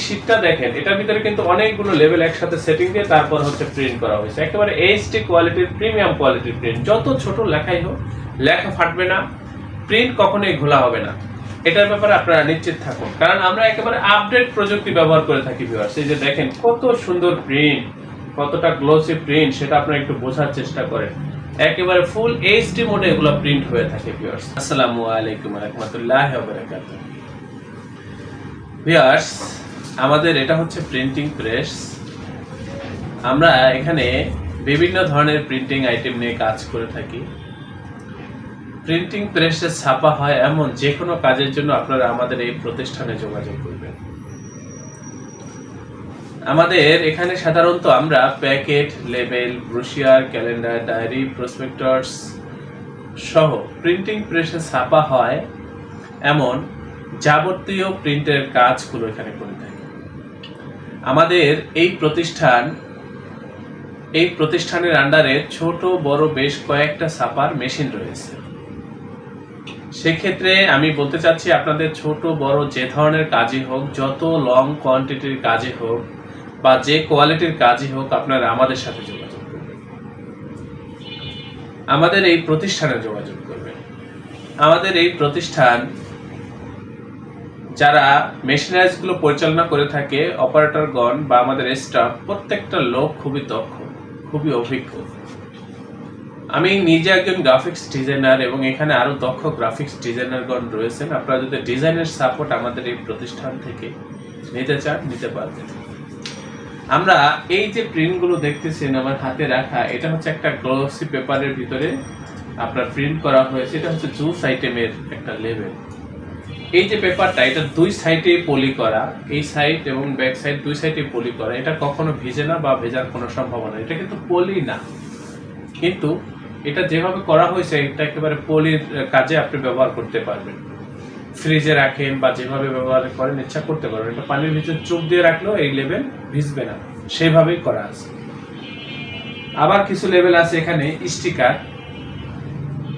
শীটটা দেখেন, এটার ভিতরে কিন্তু অনেকগুলো লেভেল একসাথে সেটিং দিয়ে তারপর হচ্ছে প্রিন্ট করা হয়েছে। একেবারে এইচডি কোয়ালিটির, প্রিমিয়াম কোয়ালিটির প্রিন্ট। যত ছোট লেখাই হোক, লেখা ফাটবে না, প্রিন্ট কখনোই ঘোলা হবে না, এটার ব্যাপারে আপনারা নিশ্চিত থাকুন। কারণ আমরা একেবারে আপডেট প্রযুক্তি ব্যবহার করে থাকি ভিউয়ার্স। এই যে দেখেন কত সুন্দর প্রিন্ট, কতটা গ্লোসি প্রিন্ট, সেটা আপনারা একটু বোঝার চেষ্টা করেন। একেবারে ফুল এইচডি মোডে এগুলো প্রিন্ট হয়ে থাকে ভিউয়ার্স। আসসালামু আলাইকুম ওয়া রাহমাতুল্লাহি ওয়া বারাকাতুহু। ভিউয়ার্স, আমাদের এটা হচ্ছে প্রিন্টিং প্রেস। আমরা এখানে বিভিন্ন ধরনের প্রিন্টিং আইটেম নিয়ে কাজ করে থাকি। প্রিন্টিং প্রেসে ছাপা হয় এমন যে কোনো কাজের জন্য আপনারা আমাদের এই প্রতিষ্ঠানে যোগাযোগ করবেন। আমাদের এখানে সাধারণত আমরা packet, label, brochure, calendar, diary, prospectus সহ প্রিন্টিং প্রেসে ছাপা হয় এমন যাবতীয় প্রিন্টের কাজগুলো এখানে করে থাকি। আমাদের এই প্রতিষ্ঠানের আন্ডারে ছোট বড় বেশ কয়েকটা ছাপার মেশিন রয়েছে। সেক্ষেত্রে আমি বলতে চাচ্ছি, আপনাদের ছোট বড় যে ধরনের কাজই হোক, যত লং কোয়ান্টিটির কাজই হোক বা যে কোয়ালিটির কাজই হোক, আপনারা আমাদের সাথে যোগাযোগ করবেন, আমাদের এই প্রতিষ্ঠানে যোগাযোগ করবেন। আমাদের এই প্রতিষ্ঠান যারা মেশিনারিজগুলো পরিচালনা করে থাকে, অপারেটরগণ বা আমাদের স্টাফ, প্রত্যেকটা লোক খুবই দক্ষ, খুবই অভিজ্ঞ। আমি নিজে একজন গ্রাফিক্স ডিজাইনার এবং এখানে আরো দক্ষ গ্রাফিক্স ডিজাইনারগণ রয়েছেন। আপনারা যদি ডিজাইনের সাপোর্ট আমাদের এই প্রতিষ্ঠান থেকে নিতে চান, নিতে পারবেন। আমরা এই যে প্রিন্টগুলো দেখতেছেন আমার হাতে রাখা, এটা হচ্ছে একটা গ্লসি পেপারের ভিতরে আপনার প্রিন্ট করা হয়েছে। এটা হচ্ছে জুস আইটেমের একটা লেবেল। এই যে পেপারটা, এটা দুই সাইডে পলি করা, এই সাইড এবং ব্যাক সাইড দুই সাইডে পলি করা। এটা কখনো ভিজে না বা ভেজার কোনো সম্ভাবনা। এটা কিন্তু পলি না, কিন্তু এটা যেভাবে করা হয়েছে এটা একেবারে পলির কাজে আপনি ব্যবহার করতে পারবেন। ফ্রিজে রাখেন বা যেভাবে ব্যবহার করেন ইচ্ছা করতে পারবেন। এটা পানির ভিতরে চুপ দিয়ে রাখলেও এই লেবেল ভিজবে না, সেইভাবেই করা আছে। আবার কিছু লেবেল আছে এখানে স্টিকার,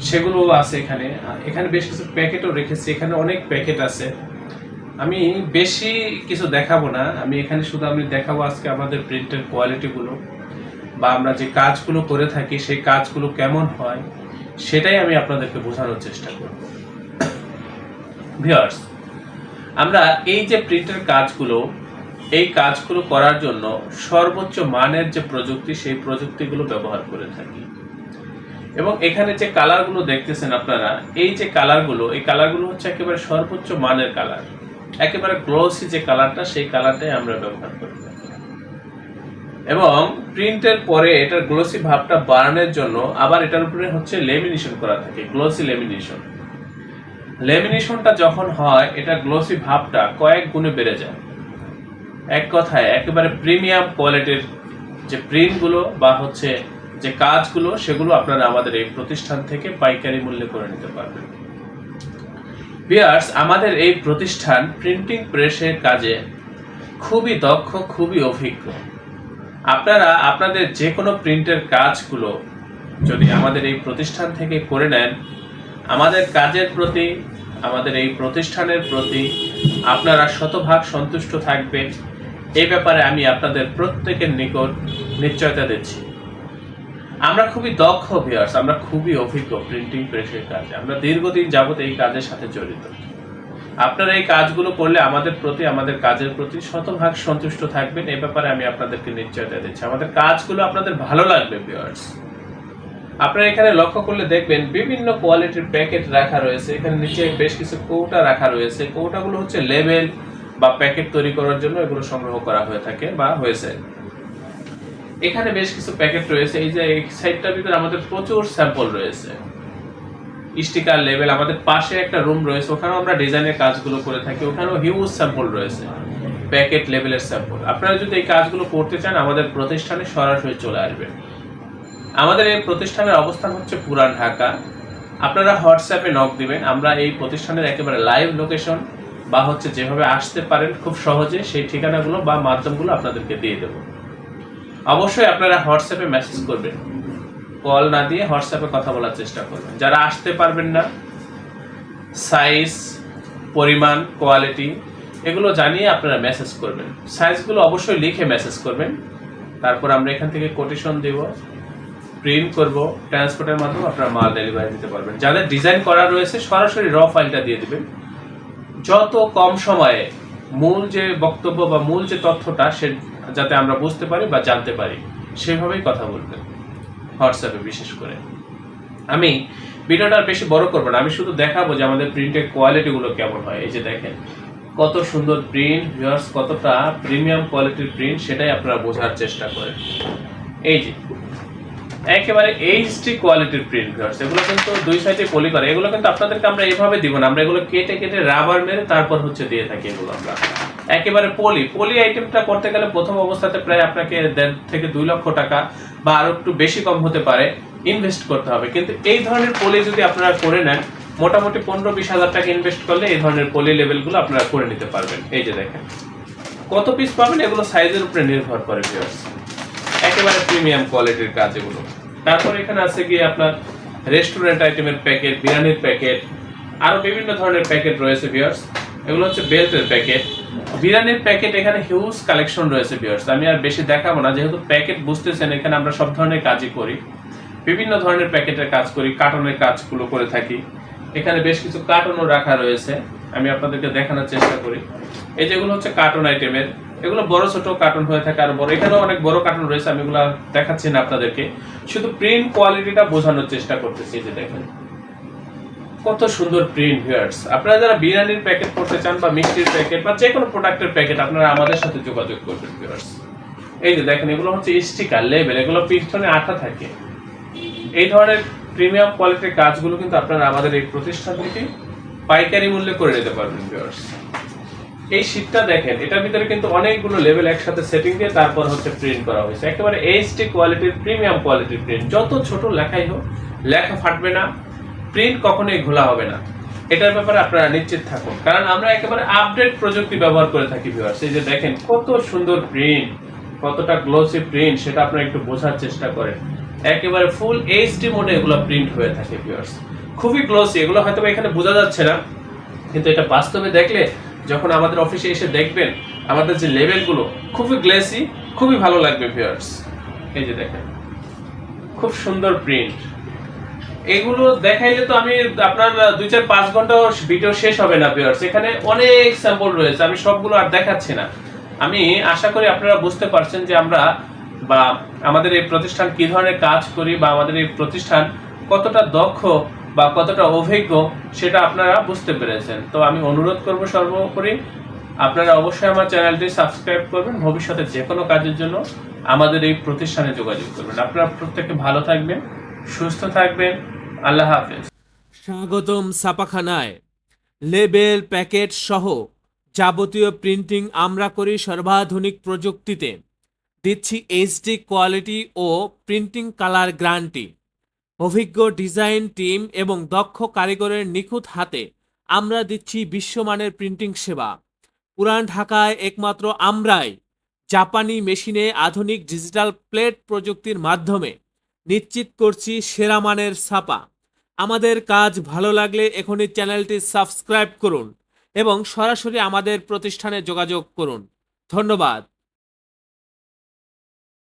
সেগুলো আছে এখানে। এখানে বেশ কিছু প্যাকেটও রেখেছি, এখানে অনেক প্যাকেট আছে। আমি বেশি কিছু দেখাবো না, আমি এখানে শুধু দেখাবো আজকে আমাদের প্রিন্টের কোয়ালিটিগুলো বা আমরা যে কাজগুলো করে থাকি সেই কাজগুলো কেমন হয়, সেটাই আমি আপনাদেরকে বোঝানোর চেষ্টা করব। ভিউয়ার্স, আমরা এই যে প্রিন্টের কাজগুলো, এই কাজগুলো করার জন্য সর্বোচ্চ মানের যে প্রযুক্তি, সেই প্রযুক্তিগুলো ব্যবহার করে থাকি। এবং এখানে যে কালারগুলো দেখতেছেন আপনারা, এই যে কালারগুলো, এই কালারগুলো হচ্ছে একেবারে সর্বোচ্চ মানের কালার। একেবারে গ্লসি যে কালারটা, সেই কালারটাই আমরা ব্যবহার করি। এবং প্রিন্টের পরে এটার গ্লসি ভাবটা বাড়ানোর জন্য আবার এটার উপরে হচ্ছে লেমিনেশন করা থাকে, গ্লসি লেমিনেশন। লেমিনেশনটা যখন হয়, এটা গ্লসি ভাবটা কয়েক গুণে বেড়ে যায়। এক কথায় একেবারে প্রিমিয়াম কোয়ালিটির যে প্রিন্টগুলো বা হচ্ছে যে কাজগুলো, সেগুলো আপনারা আমাদের এই প্রতিষ্ঠান থেকে পাইকারি মূল্যে করে নিতে পারবেন। ভিউয়ার্স, আমাদের এই প্রতিষ্ঠান প্রিন্টিং প্রেসের কাজে খুবই দক্ষ, খুবই অভিজ্ঞ। আপনারা আপনাদের যে কোনো প্রিন্টের কাজগুলো যদি আমাদের এই প্রতিষ্ঠান থেকে করে নেন, আমাদের কাজের প্রতি, আমাদের এই প্রতিষ্ঠানের প্রতি আপনারা শতভাগ সন্তুষ্ট থাকবেন। এই ব্যাপারে আমি আপনাদের প্রত্যেকের নিকট নিশ্চয়তা দিচ্ছি। আমরা খুবই দক্ষ ভিউয়ার্স, আমরা খুবই অভিজ্ঞ প্রিন্টিং প্রেসের কাজে। আমরা দীর্ঘদিন যাবত এই কাজের সাথে জড়িত। আপনারা এই কাজগুলো করলে আমাদের প্রতি, আমাদের কাজের প্রতি শতভাগ সন্তুষ্ট থাকবেন, এই ব্যাপারে আমি আপনাদেরকে নিশ্চয়তা দিচ্ছি। আমাদের কাজগুলো আপনাদের ভালো লাগবে ভিউয়ার্স। আপনারা এখানে লক্ষ্য করলে দেখবেন বিভিন্ন কোয়ালিটির প্যাকেট রাখা রয়েছে। এখানে নিচে বেশ কিছু কৌটা রাখা রয়েছে। কৌটাগুলো হচ্ছে লেবেল বা প্যাকেট তৈরি করার জন্য এগুলো সংগ্রহ করা হয়ে থাকে বা হয়েছে। এখানে বেশ কিছু প্যাকেট রয়েছে। এই যে এই সাইডটার ভিতরে আমাদের প্রচুর স্যাম্পল রয়েছে, স্টিকার, লেবেল। আমাদের পাশে একটা রুম রয়েছে, ওখানেও আমরা ডিজাইনের কাজগুলো করে থাকি, ওখানেও হিউজ স্যাম্পল রয়েছে, প্যাকেট, লেবেলের স্যাম্পল। আপনারা যদি এই কাজগুলো করতে চান, আমাদের প্রতিষ্ঠানে সরাসরি চলে আসবেন। আমাদের এই প্রতিষ্ঠানের অবস্থান হচ্ছে পুরান ঢাকা। আপনারা হোয়াটসঅ্যাপে নক দিবেন, আমরা এই প্রতিষ্ঠানের একেবারে লাইভ লোকেশন বা হচ্ছে যেভাবে আসতে পারেন খুব সহজে, সেই ঠিকানাগুলো বা মাধ্যমগুলো আপনাদেরকে দিয়ে দেব। অবশ্যই আপনারা হোয়াটসঅ্যাপে মেসেজ করবেন, কল না দিয়ে হোয়াটসঅ্যাপে কথা বলার চেষ্টা করবেন। যারা আসতে পারবেন না, সাইজ, পরিমাণ, কোয়ালিটি এগুলো জানিয়ে আপনারা মেসেজ করবেন। সাইজগুলো অবশ্যই লিখে মেসেজ করবেন। তারপর আমরা এখান থেকে কোটেশন দেব, প্রিন্ট করব, ট্রান্সপোর্টের মাধ্যমে আপনারা মাল ডেলিভারি দিতে পারবেন। যাদের ডিজাইন করা রয়েছে সরাসরি র ফাইলটা দিয়ে দিবেন। যত কম সময়ে মূল যে বক্তব্য বা মূল যে তথ্যটা সে যাতে আমরা বুঝতে পারি বা জানতে পারি সেভাবেই কথা বলবেন হোয়াটসঅ্যাপে বিশেষ করে। আমি ভিডিওটা আর বেশি বড় করবো না, আমি শুধু দেখাবো যে আমাদের প্রিন্টের কোয়ালিটিগুলো কেমন হয়। এই যে দেখেন কত সুন্দর প্রিন্ট, ভিউয়ার্স কতটা প্রিমিয়াম কোয়ালিটির প্রিন্ট সেটাই আপনারা বোঝার চেষ্টা করেন। এই যে একেবারে এইচডি কোয়ালিটির প্রিন্ট ভিউয়ার্স, এগুলো কিন্তু দুই সাইডে পলি করে। এগুলো কিন্তু আপনাদেরকে আমরা এভাবে দিব না, আমরা এগুলো কেটে কেটে রাবার মেরে তারপর হচ্ছে দিয়ে থাকি। এগুলো আমরা একেবারে পলি আইটেমটা করতে গেলে প্রথম অবস্থাতে প্রায় আপনাকে 1.5 থেকে 2 লক্ষ টাকা বা আরো একটু বেশি কম হতে পারে ইনভেস্ট করতে হবে। কিন্তু এই ধরনের পলি যদি আপনারা করে নেন মোটামুটি 15-20 হাজার টাকা ইনভেস্ট করলে এই ধরনের পলি লেভেলগুলো আপনারা করে নিতে পারবেন। এই যে দেখেন কত পিস পাবেন, এগুলো সাইজের উপরে নির্ভর করে ভিউয়ার্স, একেবারে প্রিমিয়াম কোয়ালিটির কাজ এগুলো। তারপর এখানে আছে গিয়ে আপনার রেস্টুরেন্ট আইটেমের প্যাকেট, বিরিয়ানির প্যাকেট, আরো বিভিন্ন ধরনের প্যাকেট রয়েছে ভিউয়ার্স। এগুলো হচ্ছে বেল্টের প্যাকেট, বিরিয়ানির প্যাকেট। এখানে হিউজ কালেকশন রয়েছে ভিউয়ার্স, আমি আর বেশি দেখাবো না যেহেতু প্যাকেট বুঝতেছেন এখানে আমরা সব ধরনের কাজই করি, বিভিন্ন ধরনের প্যাকেটের কাজ করি, কার্টনের কাজগুলো করে থাকি। এখানে বেশ কিছু কার্টনও রাখা রয়েছে, আমি আপনাদেরকে দেখানোর চেষ্টা করি। এই যেগুলো হচ্ছে কার্টন আইটেমের, এগুলো বড় ছোট কার্টন হয়ে থাকে আর বড়, এখানেও অনেক বড় কার্টন রয়েছে, আমি এগুলো দেখাচ্ছি না আপনাদেরকে, শুধু প্রিন্ট কোয়ালিটিটা বোঝানোর চেষ্টা করতেছি। যে দেখেন কত সুন্দর প্রিন্ট ভিউয়ার্স। আপনারা যারা বিরিয়ানির প্যাকেট করতে চান বা মিষ্টির প্যাকেট বা যে কোনো প্রোডাক্টের প্যাকেট আপনারা আমাদের সাথে যোগাযোগ করবেন ভিউয়ার্স। এই যে দেখেন এগুলো হচ্ছে স্টিকার লেবেল, এগুলো পিছনে আঠা থাকে। এই ধরনের প্রিমিয়াম কোয়ালিটির কাজগুলো কিন্তু আপনারা আমাদের এই প্রতিষ্ঠান থেকে পাইকারি মূল্যে করে নিতে পারবেন ভিউয়ার্স। এই শীটটা দেখেন, এটার ভিতরে কিন্তু অনেকগুলো লেভেল একসাথে সেটিং দিয়ে তারপর হচ্ছে প্রিন্ট করা হয়েছে, একেবারে এইচডি কোয়ালিটির প্রিমিয়াম কোয়ালিটির প্রিন্ট। যত ছোট লেখাই হোক লেখা ফাটবে না, প্রিন্ট কখনোই ঘোলা হবে না, এটার ব্যাপারে আপনারা নিশ্চিত থাকুন, কারণ আমরা একেবারে আপডেট প্রযুক্তি ব্যবহার করে থাকি ভিউয়ার্স। এই যে দেখেন কত সুন্দর প্রিন্ট, কতটা গ্লোসি প্রিন্ট সেটা আপনারা একটু বোঝার চেষ্টা করেন। একেবারে ফুল এইচডি মোডে এগুলো প্রিন্ট হয়ে থাকে ভিউয়ার্স, খুবই গ্লোসি। এগুলো হয়তো এখানে বোঝা যাচ্ছে না, কিন্তু এটা বাস্তবে দেখলে যখন আমাদের অফিসে এসে দেখবেন আমাদের যে লেভেলগুলো খুবই গ্লেসি, খুবই ভালো লাগবে ভিউয়ার্স। এই যে দেখেন খুব সুন্দর প্রিন্ট, এগুলো দেখাইলে তো আমি আপনার 2-4-5 ঘন্টা ভিডিও শেষ হবে না ভিউয়ার্স। এখানে অনেক স্যাম্পল রয়েছে, আমি সবগুলো আর দেখাচ্ছি না। আমি আশা করি আপনারা বুঝতে পারছেন যে আমরা বা আমাদের এই প্রতিষ্ঠান কি ধরনের কাজ করি বা আমাদের এই প্রতিষ্ঠান কতটা দক্ষ বা কতটা অভিজ্ঞ সেটা আপনারা বুঝতে পেরেছেন। তো আমি অনুরোধ করব সর্বোপরি আপনারা অবশ্যই আমার চ্যানেলটি সাবস্ক্রাইব করবেন, ভবিষ্যতে যে কোনো কাজের জন্য আমাদের এই প্রতিষ্ঠানে যোগাযোগ করবেন। আপনারা প্রত্যেকে ভালো থাকবেন, সুস্থ থাকবেন, আল্লাহ হাফেজ। স্বাগতম ছাপাখানায়। লেবেল, প্যাকেট সহ যাবতীয় প্রিন্টিং আমরা করি সর্বাধুনিক প্রযুক্তিতে। দিচ্ছি এইচডি কোয়ালিটি ও প্রিন্টিং কালার গ্যারান্টি। অভিজ্ঞ ডিজাইন টিম এবং দক্ষ কারিগরের নিখুঁত হাতে আমরা দিচ্ছি বিশ্বমানের প্রিন্টিং সেবা। পুরান ঢাকায় একমাত্র আমরাই জাপানি মেশিনে আধুনিক ডিজিটাল প্লেট প্রযুক্তির মাধ্যমে নিশ্চিত করছি সেরা মানের ছাপা। আমাদের কাজ ভালো লাগলে এখনই চ্যানেলটি সাবস্ক্রাইব করুন এবং সরাসরি আমাদের প্রতিষ্ঠানে যোগাযোগ করুন। ধন্যবাদ।